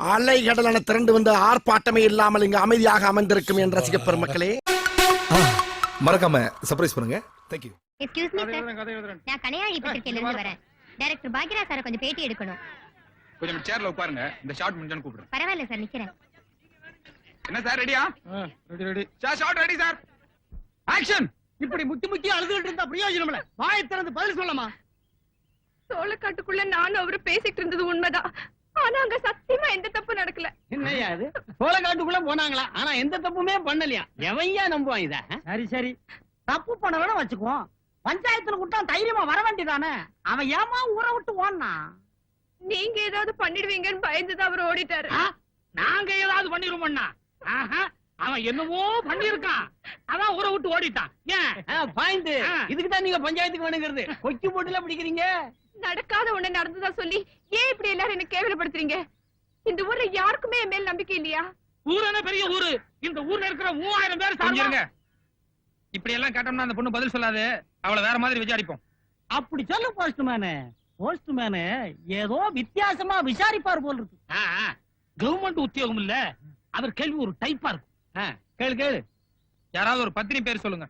அலை கடலான திரண்டு வந்து ஆர்ப்பாட்டமே இல்லாமல் இங்கு அமைதியாக அமர்ந்திருக்கும் என் ரசிக பெருமக்களே, மறக்காம சர்ப்ரைஸ் பண்ணுங்க. Thank you. Excuse me sir, நான் கனையாழி பத்திரிக்கையில இருந்து வரேன். டைரக்டர் பாக்யராஜ் சாரை கொஞ்சம் பேட்டி எடுக்கணும். கொஞ்சம் சேர்ல உட்காருங்க, இந்த ஷாட் முடிஞ்சான்னு கூப்பிடுறேன். பரவாயில்ல சார், நிக்கிறேன். என்ன சார், ரெடியா? Ready. Shot ready sir. Action. இப்படி முக்கி முக்கி அழுதுகிட்டு இருந்தா பிரயோஜனம் இல்ல. வாயை திறந்து பதில் சொல்லமா? சோளக்காட்டுக்குள்ள நானும் அவரு பேசிட்டு இருந்தது உண்மைதான். ஆனா அங்க சத்தியமா எந்த தப்பு நடக்கல. என்னையா இது? சோளக்காட்டுக்குள்ள போனாங்களா? ஆனா எந்த தப்புமே பண்ணலையா? எவையா நம்புவான் இத? சரி சரி, தப்பு பண்ண வேணா வச்சுக்குவோம். பஞ்சாயத்துல கூட்டா தைரியமா வர வேண்டியதானே. அவன் ஏமா ஊரை விட்டு ஓடனா? நீங்க ஏதாவது பண்ணிடுவீங்கன்னு பயந்துதான் அவர் ஓடிட்டாரு. நாங்க ஏதாவது பண்ணிருவோம்னா? அவன் என்னவோ பண்ணிருக்கான், அதான் ஊரை விட்டு ஓடிட்டான். ஏன் பாயிண்ட்? இதுக்குதான் நீங்க பஞ்சாயத்துக்கு வேணுங்கிறது. கொக்கி போட்டுல பிடிக்கிறீங்க. நடக்காத ஒண்ணு நடந்ததா சொல்லி ஏன் இப்படி எல்லாரும் என்ன கேவலப்படுத்துறீங்க? இந்த ஊர்ல யாருக்குமே என் மேல் நம்பிக்கை இல்லையா? ஊரான பெரிய ஊரு. இந்த ஊர்ல இருக்கிற 3000 பேர் கொஞ்சிருங்க. இப்படி எல்லாம் கேட்டோம்னா அந்த பொண்ணு பதில் சொல்லாது. அவளை வேற மாதிரி விசாரிப்போம். அப்படி சொல்லு போஸ்ட்மேனு. போஸ்ட்மேனு ஏதோ வித்தியாசமா விசாரிப்பார் போல் இருக்கு. கவர்மெண்ட் உத்தியோகம் இல்ல, அவர் கேள்வி ஒரு டைப்பா இருக்கு. கேளு கேளு. யாராவது ஒரு பத்தினி பேர் சொல்லுங்க.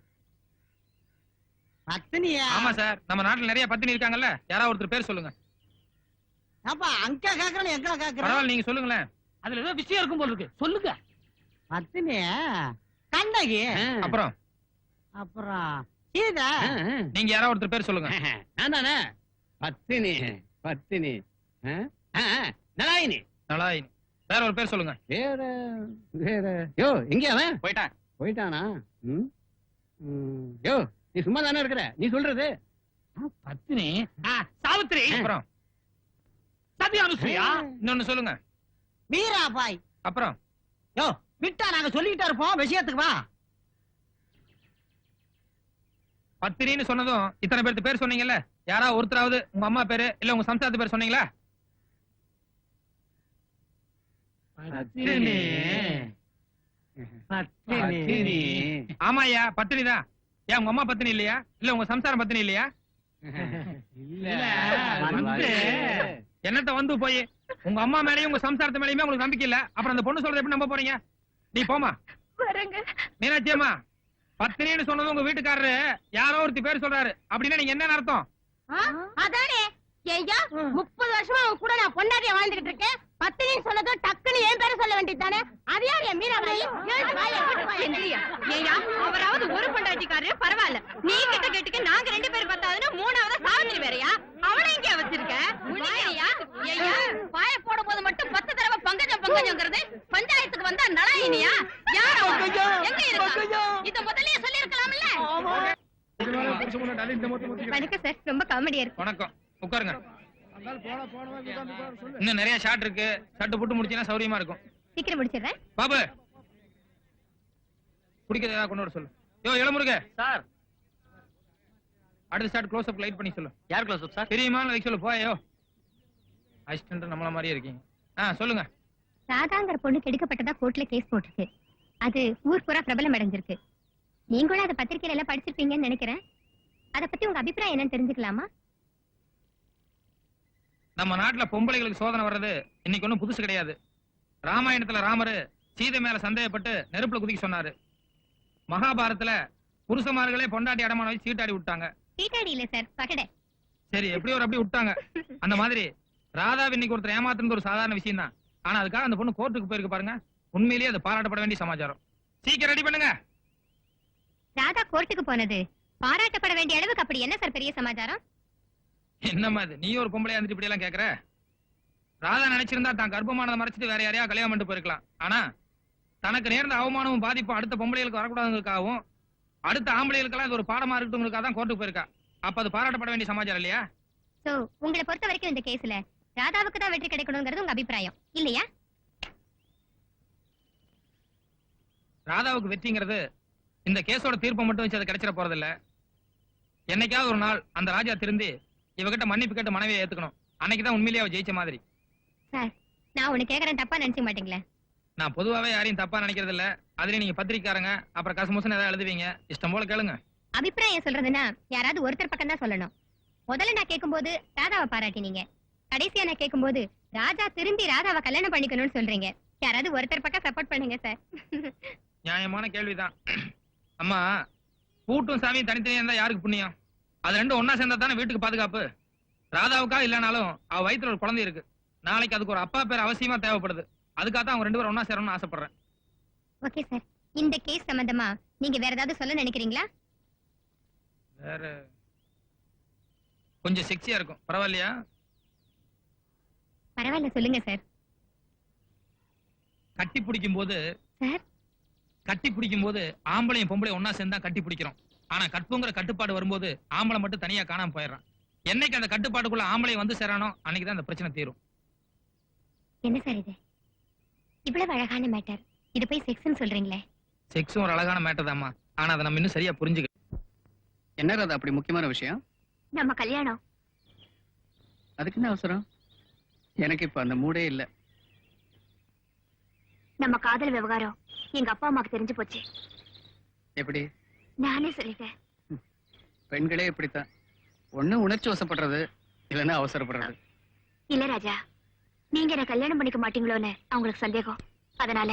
பத்தினியா? ஆமா சார், நம்ம நாட்டுல நிறைய பத்தினி இருக்காங்கல்ல, யாராவது ஒருத்தர் பேர் சொல்லுங்க. அப்பா அங்க கேக்குறேன் எங்க கேக்குறேன்? பரவாயில்ல, நீங்க சொல்லுங்களேன். அதுல ஏதோ விஷயம் இருக்கும் போல இருக்கு, சொல்லுங்க. பத்தினியா? கண்ணகி. அப்புறம் அப்புறம் சீதா. நீங்க யாராவது ஒருத்தர் பேர் சொல்லுங்க. நான் தானே பத்தினி. பத்தினி நலாயினி. நலாயினி. வேற ஒரு பேர் சொல்லுங்க. வேற வேற யோ எங்க அவன் போயிட்டான். போயிட்டானா? யோ நீ சும்மா தானே இருக்கிற, நீ சொல்றது பத்தினி. சாவித்திரி. அப்புறம் சத்யானுஸ்ரீயா? இன்னொன்னு சொல்லுங்க. மீராபாய். அப்புறம் யோ விட்டா நாங்க சொல்லிக்கிட்டே இருப்போம், விஷயத்துக்கு வா. பத்தினின்னு சொன்னதும் இத்தனை பேருக்கு பேர் சொன்னீங்கல்ல, யாராவது ஒருத்தராவது உங்க அம்மா பேரு இல்ல உங்க சம்சாரத்து பேர் சொன்னீங்களா? பத்தினி. பத்தினி. ஆமா ஐயா, பத்தினி தான். ஏன் உங்க அம்மா பத்தினி இல்லையா? இல்ல உங்க சம்சாரம் பத்தினி இல்லையா? என்னத்த வந்து போய் உங்க அம்மா மேலயும் உங்க சம்சாரத்து மேலயுமே உங்களுக்கு நம்பிக்கை இல்ல, அப்புறம் அந்த பொண்ணு சொல்றது எப்படி நம்ப போறீங்க? நீ போமா. வரங்க. மீனாட்சி அம்மா, பத்தினின்னு சொன்னது உங்க வீட்டுக்காரரு யாரோ ஒருத்தி பேர் சொல்றாரு, அப்படின்னா நீங்க என்ன அர்த்தம்? அதானே ஐயா, 30 வருஷமா அவன் கூட நான் பொண்டாட்டியா வாழ்ந்துகிட்டு இருக்கேன். பத்தினின்னு சொன்னதும் டக்குன்னு என் பேரை சொல்ல வேண்டியதுதானே? அது யார்? என் மீனாபாய். அவராவது ஒரு பொண்டாட்டிக்காரரு பரவாயில்ல, நீ கிட்ட கேட்டுக்க நாங்க 2 பேர் பார்த்தாதுன்னா 3வது சாவித்திரி வேறையா? அவளை இங்க வச்சிருக்க பாய போடும் போது மட்டும் 10 தடவை பங்கஜம் பங்கஜம்ங்கிறது, பஞ்சாயத்துக்கு வந்தா நலாயினியா? யார் அவன்? எங்க இருக்கா? இத முதல்லயே சொல்லி இருக்கலாம்ல. வணக்கம் சார், ரொம்ப காமெடியா இருக்கு. வணக்கம், உட்காருங்க. இன்னும் நிறைய ஷாட் இருக்கு, ஷாட் போட்டு முடிச்சீங்கன்னா சௌரியமா இருக்கும். சீக்கிரம் முடிச்சிடுறேன். பாபு, குடிக்கிறது ஏதாவது கொண்டு வர சொல்லு. யோ இளமுருக சார், அடுத்த ஷாட் க்ளோஸ் அப் லைட் பண்ணி சொல்லு. யார் க்ளோஸ் அப் சார்? தெரியுமா வைக்க சொல்லு. போயோ அசிஸ்டன்ட் நம்மள மாதிரியே இருக்கீங்க. சொல்லுங்க. ராதாங்கிற பொண்ணு கெடுக்கப்பட்டதா கோர்ட்ல கேஸ் போட்டிருக்கு. அது ஊர் பூரா பிரபலம் அடைஞ்சிருக்கு. நீங்களும் அதை பத்திரிகையில எல்லாம் படிச்சிருப்பீங்கன்னு நினைக்கிறேன். அத பத்தி உங்க அபிப்பிராயம் என்னன்னு தெரிஞ்சுக்கலாமா? நம்ம நாட்டுல பொம்பளைகளுக்கு சோதனை வர்றது இன்னைக்கு ஒண்ணும் புதுசு கிடையாது. ராமாயணத்துல ராமரு சீதை மேல சந்தேகப்பட்டு நெருப்புல குதிக்க சொன்னாரு. மகாபாரதத்துல புருஷமார்களே பொண்டாட்டி அடமான வச்சு சீட்டாடி விட்டாங்க. சீட்டாடி இல்ல சார், பகடை. சரி, எப்படியோ ஒரு அப்படி விட்டாங்க. அந்த மாதிரி ராதாவை இன்னைக்கு ஒருத்தர் ஏமாத்துறது ஒரு சாதாரண விஷயம் தான். ஆனா அதுக்காக அந்த பொண்ணு கோர்ட்டுக்கு போயிருக்கு பாருங்க. உண்மையிலேயே அது பாராட்டப்பட வேண்டிய சமாச்சாரம். சீக்கிரம் ரெடி பண்ணுங்க. ராதா கோர்ட்டுக்கு போனது பாராட்டப்பட வேண்டிய அளவுக்கு அப்படி என்ன சார் பெரிய சமாச்சாரம்? என்னம்மா இது, நீ ஒரு பொம்பளையா இருந்துட்டு இப்படி எல்லாம் கேக்குற? ராதா நினைச்சிருந்தா தான் கர்ப்பமானதை மறைச்சிட்டு வேற யாரையா கல்யாணம் பண்ணிட்டு போயிருக்கலாம். ஆனா தனக்கு நேர்ந்த அவமானமும் பாதிப்பும் அடுத்த பொம்பளைகளுக்கு வரக்கூடாதுங்களுக்காகவும் அடுத்த ஆம்பளைகளுக்கெல்லாம் இது ஒரு பாடமா இருக்கட்டும் தான் கோர்ட்டுக்கு போயிருக்கா. அப்ப அது பாராட்டப்பட வேண்டிய சமாச்சாரம் இல்லையா? சோ உங்களை பொறுத்த வரைக்கும் இந்த கேஸ்ல ராதாவுக்கு தான் வெற்றி கிடைக்கணுங்கிறது உங்க அபிப்பிராயம் இல்லையா? ராதாவுக்கு வெற்றிங்கிறது இந்த கேஸோட தீர்ப்பை மட்டும் வச்சு அது கிடைச்சிட போறது இல்ல. என்னைக்காவது ஒரு நாள் அந்த ராஜா திருந்தி இவகிட்ட மன்னிப்பு கேட்டு மனைவியை ஏத்துக்கணும். அன்னைக்குதான் உண்மையிலேயே அவ ஜெயிச்ச மாதிரி. சார், நான் உனக்கு கேக்குறேன், தப்பா நினைச்சுக்க மாட்டீங்களா? நான் பொதுவாவே யாரையும் தப்பா நினைக்கிறது இல்ல. அதுலயும் நீங்க பத்திரிக்காரங்க, அப்புறம் கசமுசன் ஏதாவது எழுதுவீங்க. இஷ்டம் போல கேளுங்க. அபிப்பிராயம் சொல்றதுன்னா யாராவது ஒருத்தர் பக்கம் தான் சொல்லணும். முதல்ல நான் கேட்கும்போது ராதாவை பாராட்டினீங்க, கடைசியா நான் கேட்கும்போது ராஜா திரும்பி ராதாவை கல்யாணம் பண்ணிக்கணும்னு சொல்றீங்க. யாராவது ஒருத்தர் பக்கம் சப்போர்ட் பண்ணுங்க சார். நியாயமான கேள்விதான். அம்மா, கூட்டும் சாமியும் தனித்தனியா இருந்தா யாருக்கு புண்ணியம்? அது ரெண்டும் ஒன்னா சேர்ந்தா தானே வீட்டுக்கு பாதுகாப்பு. ராதாவுக்கா இல்லனாலும் அவ வயித்துல ஒரு குழந்தை இருக்கு. நாளைக்கு அதுக்கு ஒரு அப்பா பேர் அவசியமா தேவைப்படுது. அதுக்காக தான் அவங்க 2 பேரும் ஒன்னா சேரணும்னு ஆசைப்படுறேன். Okay sir. இந்த கேஸ் சம்பந்தமா நீங்க வேற ஏதாவது சொல்ல நினைக்கிறீங்களா? வேற கொஞ்சம் செக்ஸியா இருக்கும், பரவாயில்லையா? பரவாயில்ல, சொல்லுங்க சார். கட்டி பிடிக்கும் போது சார், கட்டி பிடிக்கும் போது ஆம்பளையும் பொம்பளையும் ஒன்னா சேர்ந்தா கட்டி பிடிக்கிறோம். ஆனா கற்புங்கிற கட்டுப்பாடு வரும்போது ஆம்பளை மட்டும் தனியா காணாம போயிடுறான். என்னைக்கு அந்த கட்டுப்பாட்டுக்குள்ள ஆம்பளை வந்து சேரானோ அன்னைக்குதான் அந்த பிரச்சனை தீரும். என்ன சார் இது? இவ்வளவு அழகான மேட்டர், இது போய் செக்ஸ்னு சொல்றீங்களே? செக்ஸும் ஒரு அழகான மேட்டர் தாம்மா. ஆனா அதை நம்ம இன்னும் சரியா புரிஞ்சுக்க. என்ன ராதா அப்படி முக்கியமான விஷயம்? நம்ம கல்யாணம். அதுக்கு என்ன அவசரம்? எனக்கு இப்ப அந்த மூடே இல்ல. நம்ம காதல் விவகாரம் எங்க அப்பா அம்மாக்கு தெரிஞ்சு போச்சு. எப்படி? நானே சொல்லிட்டேன். பெண்களே இப்படித்தான், ஒண்ணு உணர்ச்சி வசப்படுறது, இல்லைன்னா அவசரப்படுறது. இல்ல ராஜா, நீங்க என்ன கல்யாணம் பண்ணிக்க மாட்டீங்களோன்னு அவங்களுக்கு சந்தேகம். அதனால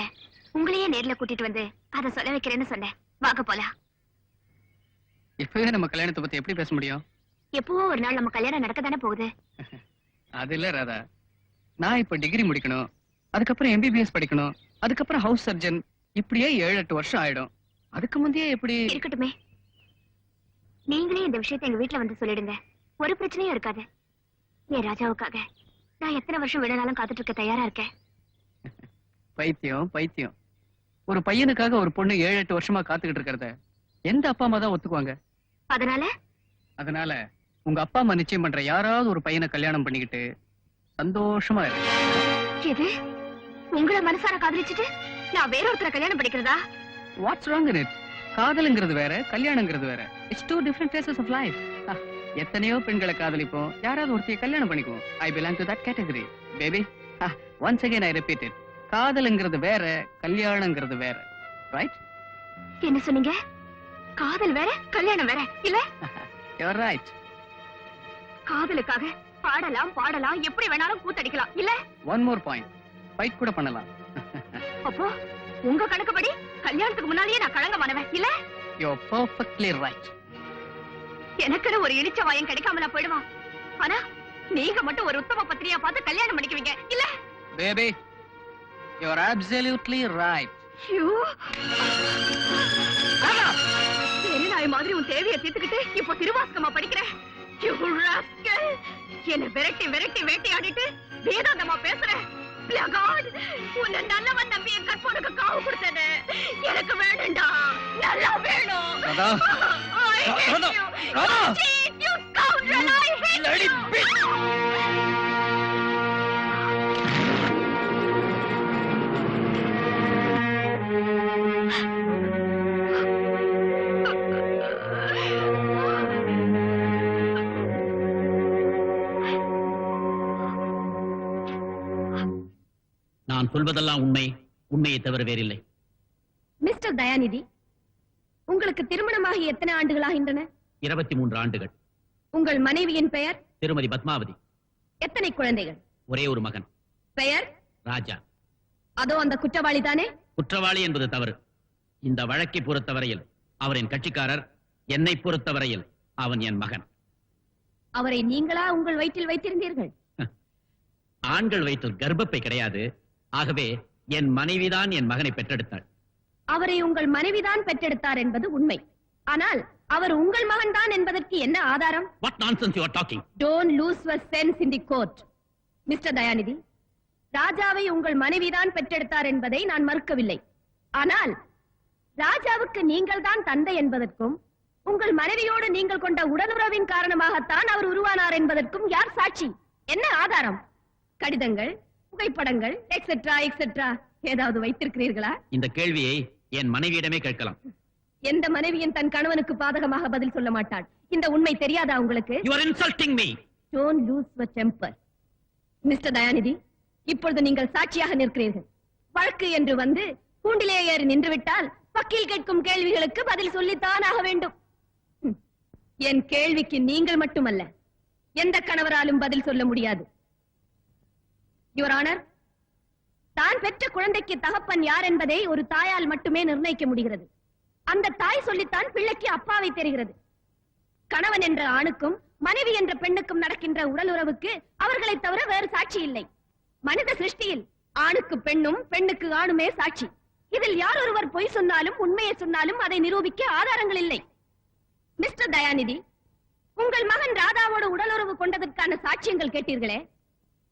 உங்களையே நேர்ல கூட்டிட்டு வந்து அதை சொல்ல வைக்கிறேன்னு சொன்னேன். வாங்க போலாம். இப்பவே நம்ம கல்யாணத்தை பத்தி எப்படி பேச முடியும்? எப்பவோ ஒரு நாள் நம்ம கல்யாணம் நடக்க தானே போகுது. அது இல்ல ராதா, நான் இப்ப டிகிரி முடிக்கணும், அதுக்கப்புறம் MBBS படிக்கணும், அதுக்கப்புறம் ஹவுஸ் சர்ஜன், இப்படியே 7-8 வருஷம் ஆயிடும். அதுக்கு முந்தையே எப்படி? இருக்கட்டுமே, நீங்களே இந்த விஷயத்தை எங்க வீட்டுல வந்து சொல்லிடுங்க. ஒரு பிரச்சனையும் இருக்காது. என் ராஜாவுக்காக நான் எத்தனை வருஷம் வேணாலும் காத்துட்டு இருக்க தயாரா இருக்கேன். பைத்தியம் பைத்தியம். ஒரு பையனுக்காக ஒரு பொண்ணு 7-8 வருஷமா காத்துக்கிட்டு இருக்கிறத எந்த அப்பா அம்மா தான் ஒத்துக்குவாங்க? அதனால உங்க அப்பா அம்மா நிச்சயம் பண்ற யாராவது ஒரு பையனை கல்யாணம் பண்ணிக்கிட்டு சந்தோஷமா இருக்கு. எது? உங்களை மனசார காதலிச்சுட்டு நான் வேறொருத்தரை கல்யாணம் பண்ணிக்கிறதா? What's wrong in it? காதலுங்கிறது வேற, கல்யாணங்கிறது வேற. It's 2 different phases of life. எத்தனையோ பெண்களை காதலிப்போம், யாராவது ஒருத்தைய கல்யாணம் பண்ணிக்குவோம். I belong to that category, baby. Once again I repeat it. காதலுங்கிறது வேற, கல்யாணங்கிறது வேற. Right? என்ன சொன்னீங்க? காதல் வேற, கல்யாணம் வேற இல்ல? You're right. காதலுக்காக பாடலாம், எப்படி வேணாலும் கூத்தடிக்கலாம் இல்ல? One more point. ஃபைட் கூட பண்ணலாம். அப்போ உங்க கணக்குப்படி கல்யாணத்துக்கு முன்னாலேயே நான் கலங்கமானவன் இல்ல? You're perfectly right. எனக்குன்னு ஒரு இனிச்ச வாயம் கிடைக்காம நான் போயிடுவான். ஆனா நீங்க மட்டும் ஒரு உத்தம பத்திரியா பார்த்து கல்யாணம் பண்ணிக்குவீங்க இல்ல? Baby, you're absolutely right. நாய் மாதிரி உன் தேவையை தீர்த்துக்கிட்டு இப்போ திருவாசகமா படிக்கிறேன். என்ன விரட்டி வேட்டையாடிட்டு வேதாந்தமா பேசுறேன். உன்னை நல்லவன் நம்பி என் கற்பனுக்கு காவு கொடுத்தேன்னு எனக்கு வேணும்டா, நல்லா வேணும். நான் சொல்வதெல்லாம் உண்மை, உண்மையை தவிர வேறில்லை. மிஸ்டர் தயாநிதி, உங்களுக்கு திருமணமாகி எத்தனை ஆண்டுகள் ஆகின்றன? 23 ஆண்டுகள். உங்கள் மனைவியின் பெயர்? திருமதி பத்மாவதி. எத்தனை குழந்தைகள்? ஒரே ஒரு மகன். பெயர்? ராஜா. அதோ அந்த குற்றவாளி தானே? குற்றவாளி என்பது தவறு. இந்த வழக்கை பொறுத்தவரையில் அவர் என் கட்சிக்காரர், என்னை பொறுத்தவரையில் அவன் என் மகன். அவரை நீங்களா உங்கள் வயிற்றில் வைத்திருந்தீர்கள்? ஆண்கள் வயிற்றில் கர்ப்பப்பை கிடையாது. ஆகவே என் மனைவிதான் என் மகனை பெற்றெடுத்தாள். அவரை உங்கள் மனைவிதான் பெற்றெடுத்தார் என்பது உண்மை. ஆனால் அவர் உங்கள் மகன் தான் என்பதற்கு என்ன ஆதாரம்? What nonsense you are talking? Don't lose your sense in the court. Mister Dayanidhi, ராஜாவை உங்கள் மனைவிதான் பெற்றெடுத்தார் என்பதை நான் மறுக்கவில்லை. ஆனால் ராஜாவுக்கு நீங்கள் தான் தந்தை என்பதற்கும் உங்கள் மனைவியோடு நீங்கள் கொண்ட உடலுறவின் காரணமாகத்தான் அவர் உருவானார் என்பதற்கும் யார் சாட்சி? என்ன ஆதாரம்? கடிதங்கள், புகைப்படங்கள், எக்ஸெட்ரா எக்ஸெட்ரா ஏதாவது வைத்திருக்கிறீர்களா? இந்த கேள்வியை என் மனைவியிடமே கேட்கலாம். எந்த மனைவியின் தன் கணவனுக்கு பாதகமாக பதில் சொல்ல மாட்டாள். இந்த உண்மை தெரியாதா உங்களுக்கு? You are insulting me. Don't lose your temper. Mister Dayanidhi, இப்பொழுது நீங்கள் சாட்சியாக நிற்கிறீர்கள். வழக்கு என்று வந்து கூண்டிலே ஏறி நின்று விட்டால் வக்கீல் கேட்கும் கேள்விகளுக்கு பதில் சொல்லித்தான் ஆக வேண்டும். என் கேள்விக்கு நீங்கள் மட்டுமல்ல, எந்த கணவராலும் பதில் சொல்ல முடியாது. யுவர் ஆனர், தான் பெற்ற குழந்தைக்கு தகப்பன் யார் என்பதை ஒரு தாயால் மட்டுமே நிர்ணயிக்க முடிகிறது. அந்த தாய் சொல்லித்தான் பிள்ளைக்கு அப்பாவை தெரிகிறது. கணவன் என்ற ஆணுக்கும் மனைவி என்ற பெண்ணுக்கும் நடக்கின்ற உடல் உறவுக்கு அவர்களை தவிர வேறு சாட்சி இல்லை. மனித சிருஷ்டியில் ஆணுக்கு பெண்ணும் பெண்ணுக்கு ஆணுமே சாட்சி. இதில் யார் ஒருவர் பொய் சொன்னாலும் உண்மையை சொன்னாலும் அதை நிரூபிக்க ஆதாரங்கள் இல்லை. மிஸ்டர் தயாநிதி, உங்கள் மகன் ராதாவோடு உடலுறவு கொண்டதற்கான சாட்சியங்கள் கேட்டீர்களே,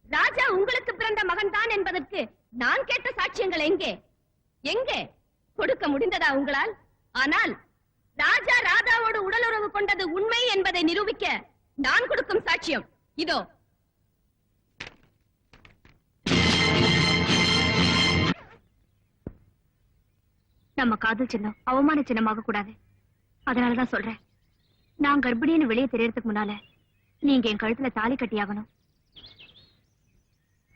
ராஜா உங்களுக்கு பிறந்த மகன் தான் என்பதற்கு நான் கேட்ட சாட்சியங்கள் எங்கே எங்கே கொடுக்க முடிந்ததா உங்களால்? ஆனால் ராஜா ராதாவோடு உடலுறவு கொண்டது உண்மை என்பதை நிரூபிக்க நான் கொடுக்கும் சாட்சியம் இதோ. நம்ம காதல் சின்னம் அவமான சின்னமாக கூடாது. அதனாலதான் சொல்றேன், நான் கர்ப்பிணின்னு வெளியே தெரியறதுக்கு முன்னால நீங்க என் கழுத்துல தாலி கட்டியாகணும்.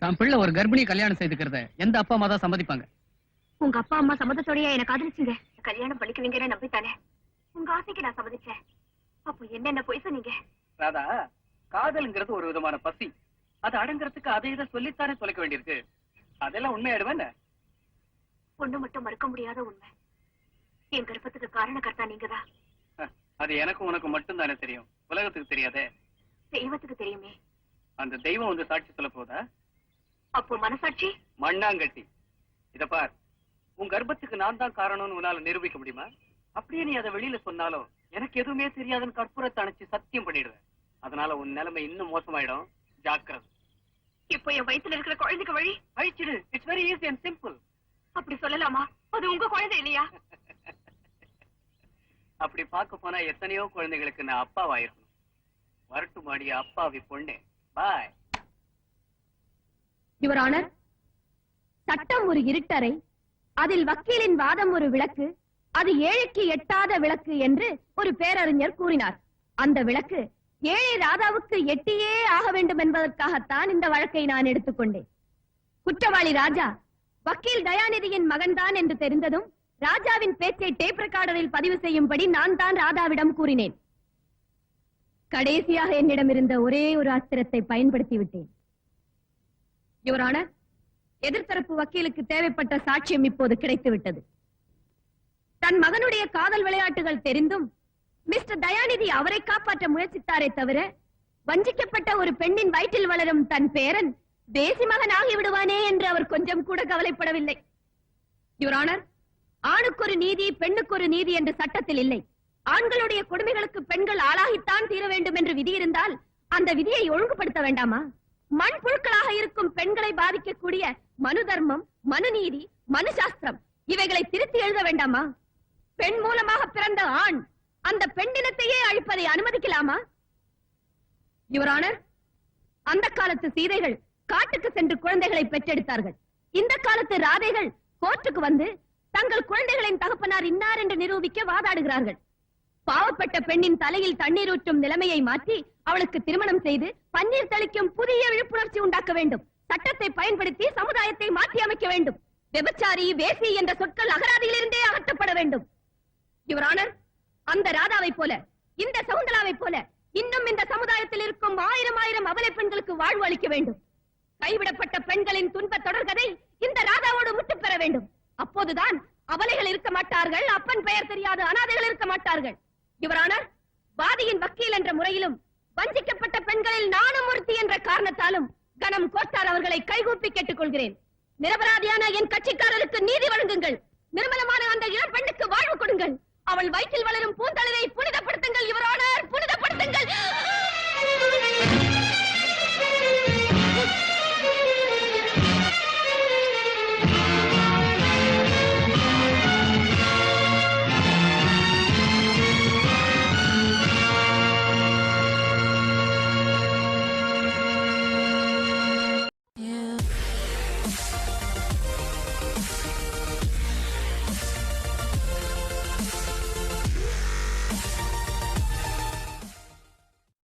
தான் பிள்ளை ஒரு கர்ப்பிணி கல்யாணம் செய்துக்கிறத எந்த அப்பா அம்மா தான் சம்மதிப்பாங்க? உங்க அப்பா அம்மா சம்மதத்தோடய என்ன காதலிச்சீங்க? கல்யாணம் பண்ணிக்குவீங்கன்னு நம்பித்தானே உங்க ஆசைக்கு நான் சம்மதிச்சேன். அப்போ என்னென்ன பொய் சொன்னீங்க? ராதா, காதல்ங்கிறது ஒரு விதமான பசி. அது அடங்குறதுக்கு அதை இதை சொல்லித்தானே தொலைக்க வேண்டியிருக்கு. அதெல்லாம் உண்மையாடுவேன். ஒண்ணு மட்டும் மறுக்க முடியாத உண்மை, என் கர்ப்பத்துக்கு காரணக்கர்த்தா நீங்கதான். அது எனக்கு உனக்கு மட்டும் தானே தெரியும், உலகத்துக்கு தெரியாதே. தெய்வத்துக்கு தெரியுமே. அந்த தெய்வம் வந்து சாட்சி சொல்ல போதா? அப்போ மனசாட்சி? மண்ணாங்கட்டி. இத பார், உன் கர்ப்பத்துக்கு நான் தான் காரணம்னு உன்னால நிரூபிக்க முடியுமா? அப்படியே நீ அதை வெளியில சொன்னாலும் எனக்கு எதுவுமே தெரியாதுன்னு கற்பூரத்தை அணைச்சு சத்தியம் பண்ணிடுவேன். அதனால உன் நிலைமை இன்னும் மோசமாயிடும். ஜாக்கிரதை. இப்போ என் வயித்துல இருக்கிற குழந்தைக்கு வழி அழிச்சிடு. It's very easy and simple. அப்படி சொல்லலாமா? அது உங்க குழந்தை இல்லையா? அப்படி பார்க்க போனா எத்தனையோ குழந்தைகளுக்கு நான் அப்பாவாயிருக்கணும். வரட்டு மாடிய அப்பாவி பொண்ணே. பாய். யுவர் ஆனர், சட்டம் ஒரு இருட்டறை, அதில் வக்கீலின் வாதம் ஒரு விளக்கு, அது ஏழைக்கு எட்டாத விளக்கு என்று ஒரு பேரறிஞர் கூறினார். அந்த விளக்கு ஏழை ராதாவுக்கு எட்டியே ஆக வேண்டும் என்பதற்காகத்தான் இந்த வழக்கை நான் எடுத்துக்கொண்டேன். குற்றவாளி ராஜா வக்கீல் தயாநிதியின் மகன்தான் என்று தெரிந்ததும் ராஜாவின் பேச்சை டேப் ரெக்கார்டரில் பதிவு செய்யும்படி நான் தான் ராதாவிடம் கூறினேன். கடைசியாக என்னிடம் இருந்த ஒரே ஒரு அஸ்திரத்தை பயன்படுத்தி விட்டேன். யுவர் ஆனர், எதிர்த்தரப்பு வக்கீலுக்கு தேவைப்பட்ட சாட்சியம் இப்போது கிடைத்து விட்டது. தன் மகனுடைய காதல் விளையாட்டுகள் தெரிந்தும் மிஸ்டர் தயாநிதி அவரை காப்பாற்ற முயற்சித்தாரே தவிர, வஞ்சிக்கப்பட்ட ஒரு பெண்ணின் வயிற்றில் வளரும் தன் பேரன் தேசி மகன் ஆகிவிடுவானே என்று அவர் கொஞ்சம் கூட கவலைப்படவில்லை. யுவர் ஆனர், ஆணுக்கு ஒரு நீதி பெண்ணுக்கு ஒரு நீதி என்ற சட்டத்தில் இல்லை. ஆண்களுடைய கொடுமைகளுக்கு பெண்கள் ஆளாகித்தான் தீர வேண்டும் என்று விதி இருந்தால் அந்த விதியை ஒழுங்குபடுத்த வேண்டாமா? மண் புழுக்களாக இருக்கும் பெண்களை பாதிக்கக்கூடிய மனு தர்மம், மனு நீதி, மனு சாஸ்திரம் இவைகளை திருத்தி எழுத வேண்டாமா? பெண் மூலமாக பிறந்த ஆண் அந்த பெண்ணினத்தையே அழிப்பதை அனுமதிக்கலாமா? யுவர் ஆனர், அந்த காலத்து சீதைகள் காட்டுக்கு சென்று குழந்தைகளை பெற்றெடுத்தார்கள். இந்த காலத்து ராதைகள் கோர்ட்டுக்கு வந்து தங்கள் குழந்தைகளின் தகப்பனார் இன்னார் என்று நிரூபிக்க வாதாடுகிறார்கள். பாவப்பட்ட பெண்ணின் தலையில் தண்ணீர் ஊற்றும் நிலைமையை மாற்றி அவளுக்கு திருமணம் செய்து பன்னீர் தெளிக்கும் புதிய விழிப்புணர்ச்சி உண்டாக்க வேண்டும். சட்டத்தை பயன்படுத்தி சமுதாயத்தை மாற்றி அமைக்க வேண்டும். விபச்சாரி, வேசி என்ற சொற்கள் அகராதியிலிருந்தே அகற்றப்பட வேண்டும். யுவர் ஆனர், அந்த ராதாவை போல, இந்த சகுந்தலாவை போல இன்னும் இந்த சமுதாயத்தில் இருக்கும் ஆயிரம் ஆயிரம் அபலை பெண்களுக்கு வாழ்வு அளிக்க வேண்டும். கைவிடப்பட்ட பெண்களின் துன்ப தொடர்கதை இந்த ராதாவோடு முற்று பெற வேண்டும். அப்போதுதான் அபலைகள் இருக்க மாட்டார்கள், அப்பன் பெயர் தெரியாத அனாதைகள் இருக்க மாட்டார்கள். யுவர் ஆனர், வாதியின் வக்கீல் என்ற முறையிலும் வஞ்சிக்கப்பட்ட பெண்களில் நானும் ஒருத்தி என்ற காரணத்தாலும் கனம் கோட்டார் அவர்களை கைகூப்பி கேட்டுக் கொள்கிறேன். நிரபராதியான என் கட்சிக்காரருக்கு நீதி வழங்குங்கள். நிர்மலமான அந்த இளம் பெண்ணுக்கு வாழ்வு கொடுங்கள். அவள் வயிற்றில் வளரும் பூந்தளிரை புனிதப்படுத்துங்கள். Your honour, புனிதப்படுத்துங்கள்.